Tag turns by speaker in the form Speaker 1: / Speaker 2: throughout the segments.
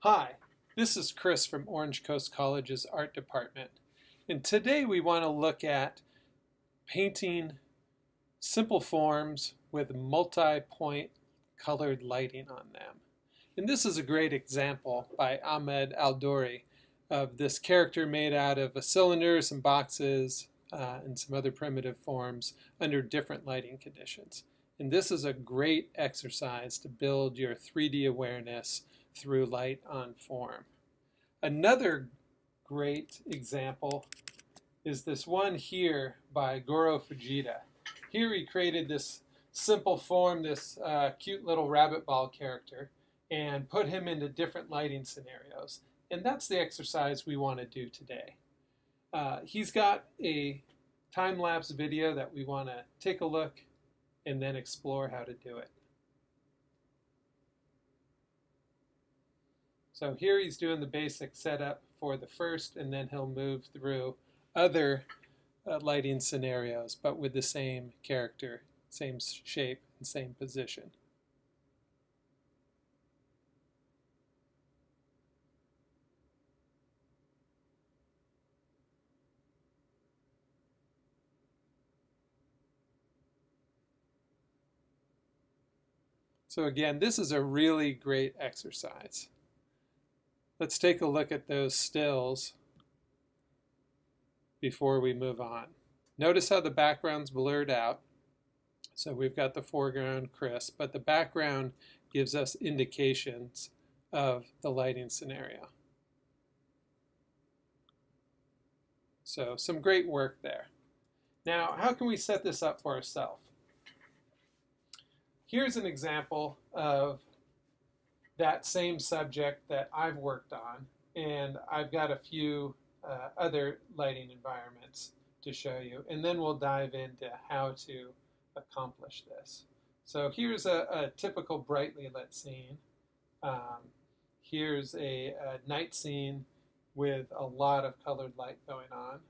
Speaker 1: Hi, this is Chris from Orange Coast College's Art Department, and today we want to look at painting simple forms with multi-point colored lighting on them. And this is a great example by Ahmed AlDori of this character made out of a cylinder, some boxes, and some other primitive forms under different lighting conditions. And this is a great exercise to build your 3D awareness through light on form. Another great example is this one here by Goro Fujita. Here he created this simple form, this cute little rabbit ball character, and put him into different lighting scenarios. And that's the exercise we want to do today. He's got a time-lapse video that we want to take a look and then explore how to do it. So here he's doing the basic setup for the first, and then he'll move through other lighting scenarios, but with the same character, same shape, and same position. So again, this is a really great exercise. Let's take a look at those stills before we move on. Notice how the background's blurred out. So we've got the foreground crisp, but the background gives us indications of the lighting scenario. So some great work there. Now, how can we set this up for ourselves? Here's an example of that same subject that I've worked on, and I've got a few other lighting environments to show you, and then we'll dive into how to accomplish this. So here's a typical brightly lit scene. Here's a night scene with a lot of colored light going on.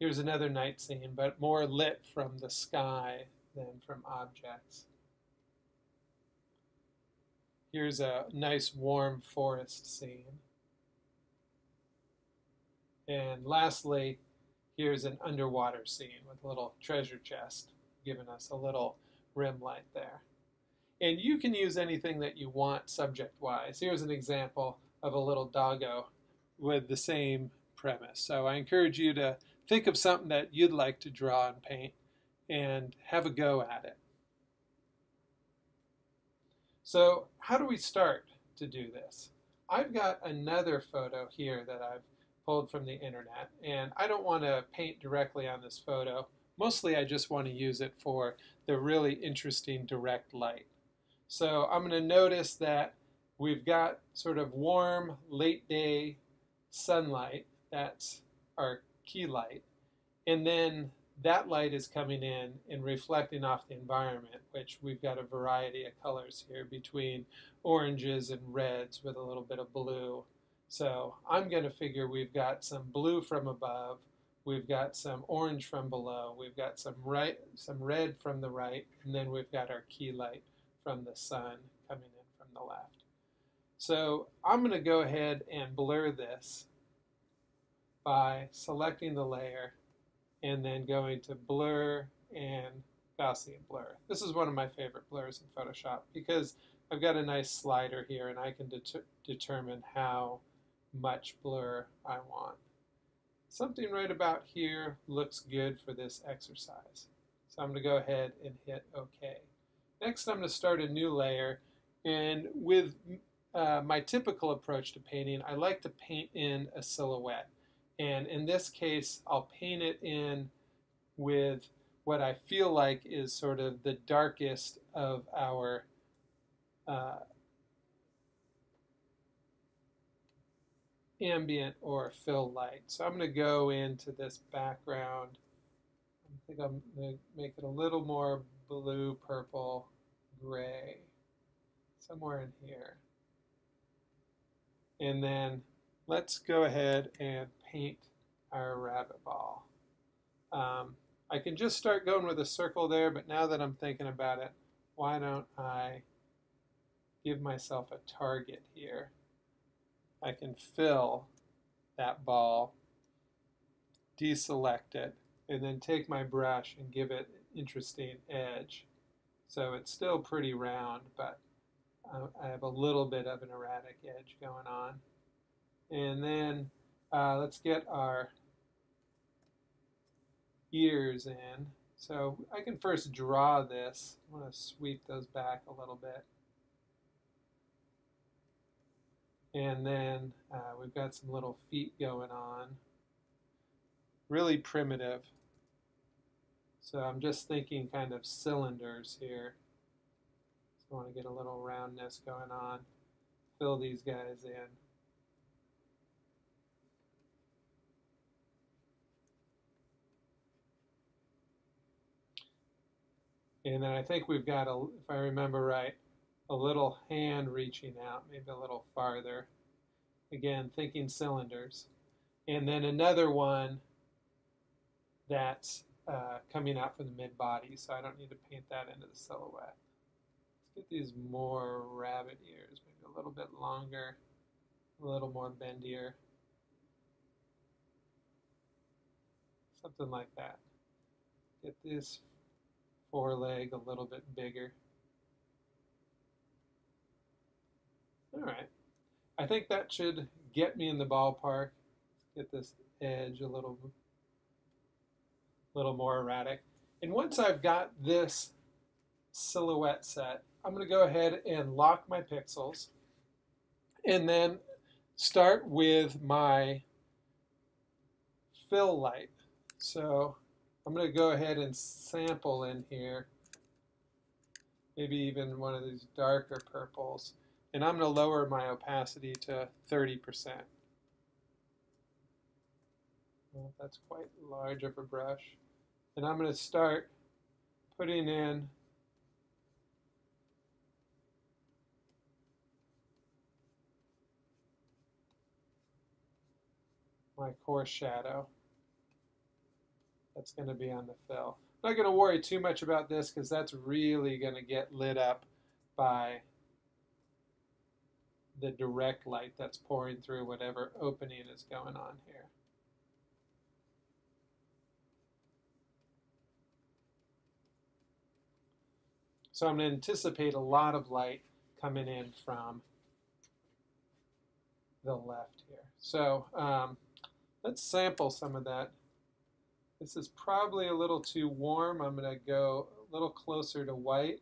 Speaker 1: Here's another night scene, but more lit from the sky than from objects. Here's a nice warm forest scene. And lastly, here's an underwater scene with a little treasure chest, giving us a little rim light there. And you can use anything that you want subject-wise. Here's an example of a little doggo with the same premise. So I encourage you to think of something that you'd like to draw and paint and have a go at it. So how do we start to do this? I've got another photo here that I've pulled from the internet, and I don't want to paint directly on this photo. Mostly I just want to use it for the really interesting direct light. So I'm going to notice that we've got sort of warm late day sunlight. That's our key light. And then that light is coming in and reflecting off the environment, which we've got a variety of colors here between oranges and reds with a little bit of blue. So I'm going to figure we've got some blue from above, we've got some orange from below, we've got some red from the right, and then we've got our key light from the sun coming in from the left. So I'm going to go ahead and blur this by selecting the layer and then going to blur and Gaussian blur. This is one of my favorite blurs in Photoshop because I've got a nice slider here and I can determine how much blur I want. Something right about here looks good for this exercise. So I'm going to go ahead and hit OK. Next I'm going to start a new layer, and with my typical approach to painting, I like to paint in a silhouette. And in this case, I'll paint it in with what I feel like is sort of the darkest of our ambient or fill light. So I'm going to go into this background. I think I'm going to make it a little more blue, purple, gray, somewhere in here. And then let's go ahead and paint our rabbit ball. I can just start going with a circle there, but now that I'm thinking about it, why don't I give myself a target here. I can fill that ball, deselect it, and then take my brush and give it an interesting edge. So it's still pretty round, but I have a little bit of an erratic edge going on. And then let's get our ears in. So I can first draw this. I want to sweep those back a little bit. And then we've got some little feet going on. Really primitive. So I'm just thinking kind of cylinders here. So I want to get a little roundness going on. Fill these guys in. And then I think we've got, if I remember right, a little hand reaching out, maybe a little farther. Again, thinking cylinders. And then another one that's coming out from the mid-body, so I don't need to paint that into the silhouette. Let's get these more rabbit ears, maybe a little bit longer, a little more bendier. Something like that. Get this foreleg a little bit bigger. All right. I think that should get me in the ballpark. Get this edge a little more erratic. And once I've got this silhouette set, I'm going to go ahead and lock my pixels and then start with my fill light. So I'm going to go ahead and sample in here, maybe even one of these darker purples. And I'm going to lower my opacity to 30%. Well, that's quite large of a brush. And I'm going to start putting in my coarse shadow. That's going to be on the fill. I'm not going to worry too much about this because that's really going to get lit up by the direct light that's pouring through whatever opening is going on here. So I'm going to anticipate a lot of light coming in from the left here. So let's sample some of that. This is probably a little too warm. I'm going to go a little closer to white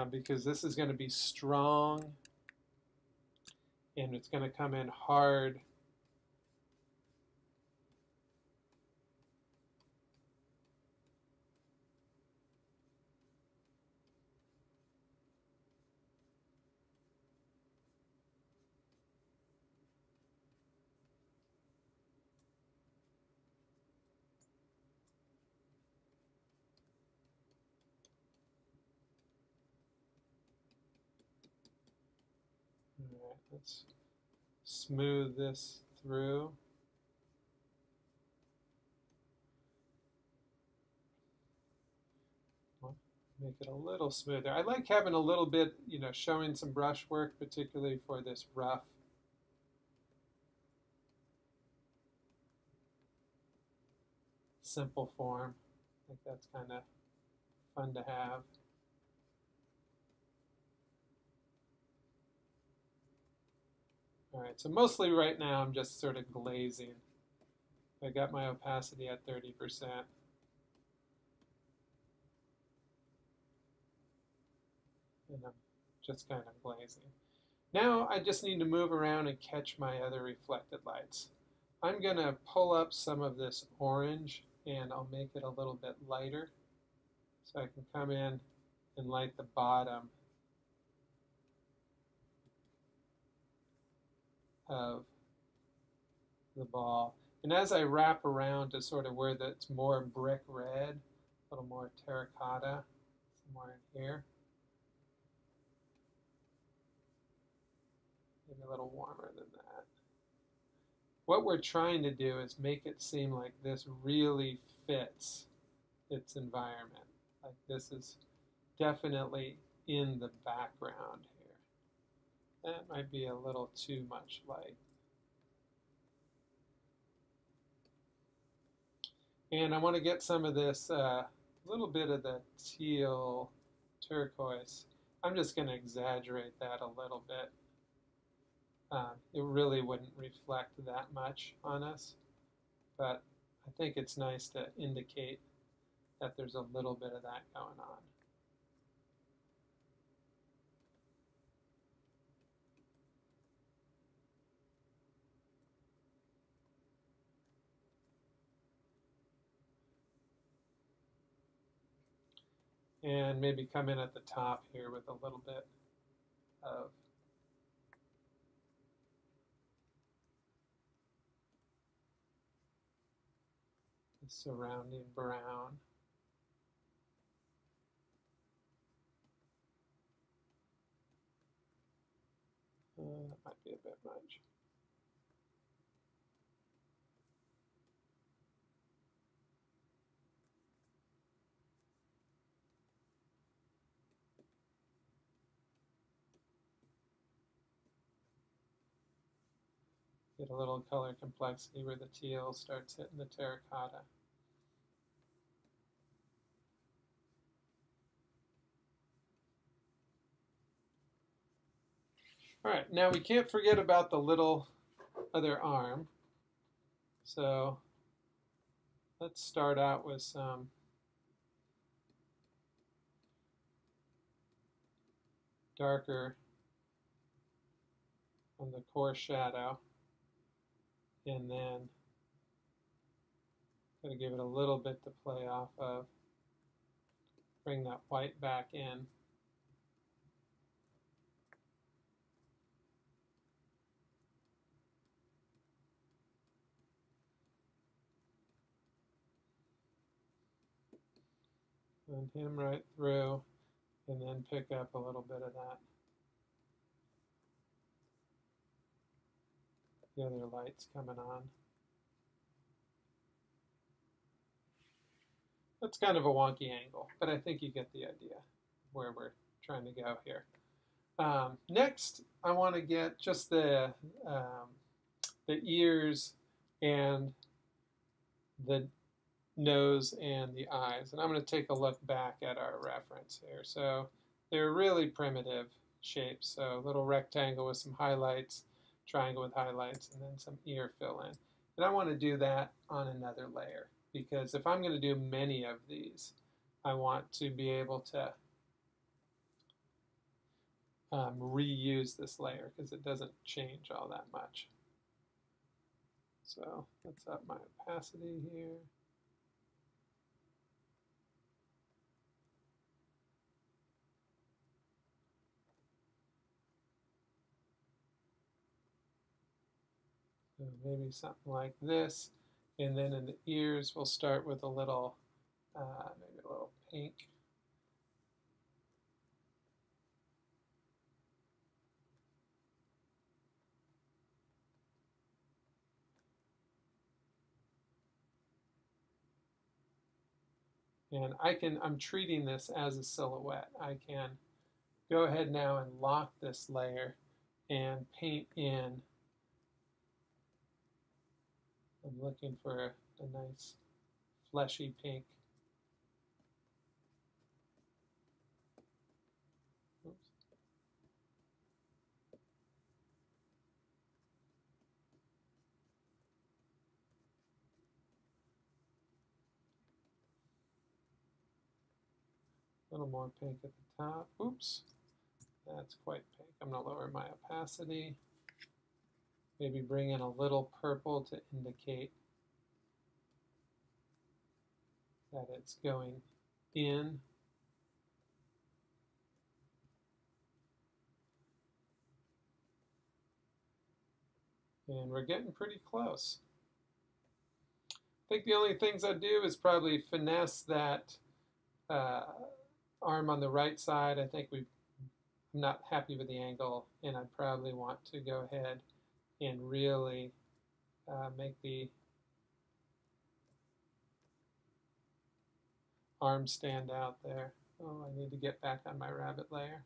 Speaker 1: because this is going to be strong and it's going to come in hard. All right, let's smooth this through. Make it a little smoother. I like having a little bit, showing some brush work, particularly for this rough simple form. I think that's kind of fun to have. All right, so mostly right now I'm just sort of glazing. I got my opacity at 30%. And I'm just kind of glazing. Now I just need to move around and catch my other reflected lights. I'm going to pull up some of this orange and I'll make it a little bit lighter so I can come in and light the bottom of the ball. And as I wrap around to sort of where that's more brick red, a little more terracotta, somewhere in here, maybe a little warmer than that. What we're trying to do is make it seem like this really fits its environment. Like this is definitely in the background here. might be a little too much light. And I want to get some of this little bit of the teal turquoise. I'm just going to exaggerate that a little bit. It really wouldn't reflect that much on us, but I think it's nice to indicate that there's a little bit of that going on. And maybe come in at the top here with a little bit of the surrounding brown. That might be a bit much. Get a little color complexity where the teal starts hitting the terracotta. All right, now we can't forget about the little other arm. So let's start out with some darker on the core shadow. And then going to give it a little bit to play off of. Bring that white back in. And him right through, and then pick up a little bit of that. The other light's coming on. That's kind of a wonky angle, but I think you get the idea where we're trying to go here. Next, I want to get just the ears and the nose and the eyes. And I'm going to take a look back at our reference here. So they're really primitive shapes. So a little rectangle with some highlights, triangle with highlights, and then some ear fill in. And I want to do that on another layer, because if I'm going to do many of these, I want to be able to reuse this layer because it doesn't change all that much. So let's up my opacity here. So maybe something like this. And then in the ears, we'll start with a little, maybe a little pink. And I'm treating this as a silhouette. I can go ahead now and lock this layer and paint in. I'm looking for a nice fleshy pink. Oops. A little more pink at the top. Oops, that's quite pink. I'm going to lower my opacity. Maybe bring in a little purple to indicate that it's going in. And we're getting pretty close. I think the only things I do is probably finesse that arm on the right side. I think I'm not happy with the angle, and I probably want to go ahead and really make the arm stand out there. Oh, I need to get back on my rabbit layer.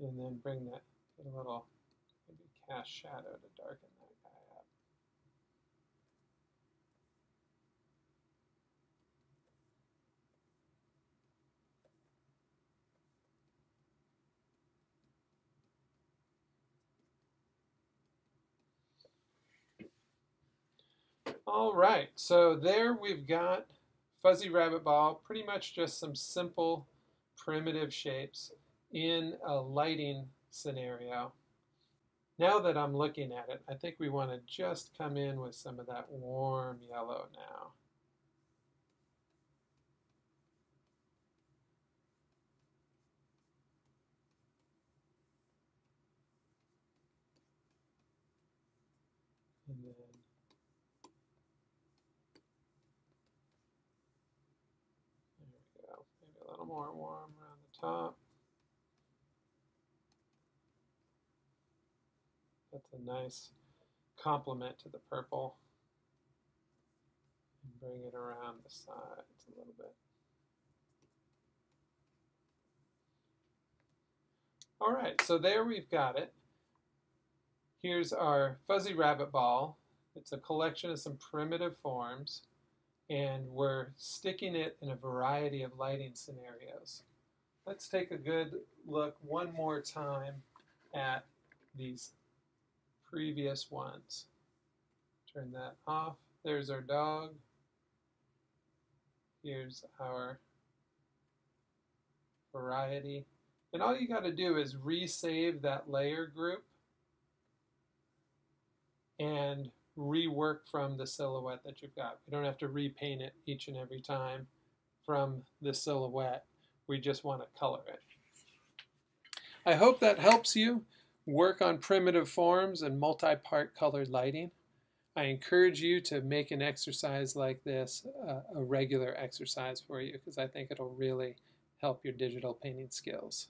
Speaker 1: And then bring that, get a little, maybe cast shadow to darken that guy up. All right, so there we've got fuzzy rabbit ball, pretty much just some simple primitive shapes in a lighting scenario. Now that I'm looking at it, I think we want to just come in with some of that warm yellow now. And then there we go. Maybe a little more warm around the top. That's a nice complement to the purple. And bring it around the sides a little bit. All right, so there we've got it. Here's our fuzzy rabbit ball. It's a collection of some primitive forms, and we're sticking it in a variety of lighting scenarios. Let's take a good look one more time at these previous ones. Turn that off. There's our dog. Here's our variety. And all you got to do is resave that layer group and rework from the silhouette that you've got. We don't have to repaint it each and every time from the silhouette. We just want to color it. I hope that helps you work on primitive forms and multi-part colored lighting. I encourage you to make an exercise like this a regular exercise for you, because I think it'll really help your digital painting skills.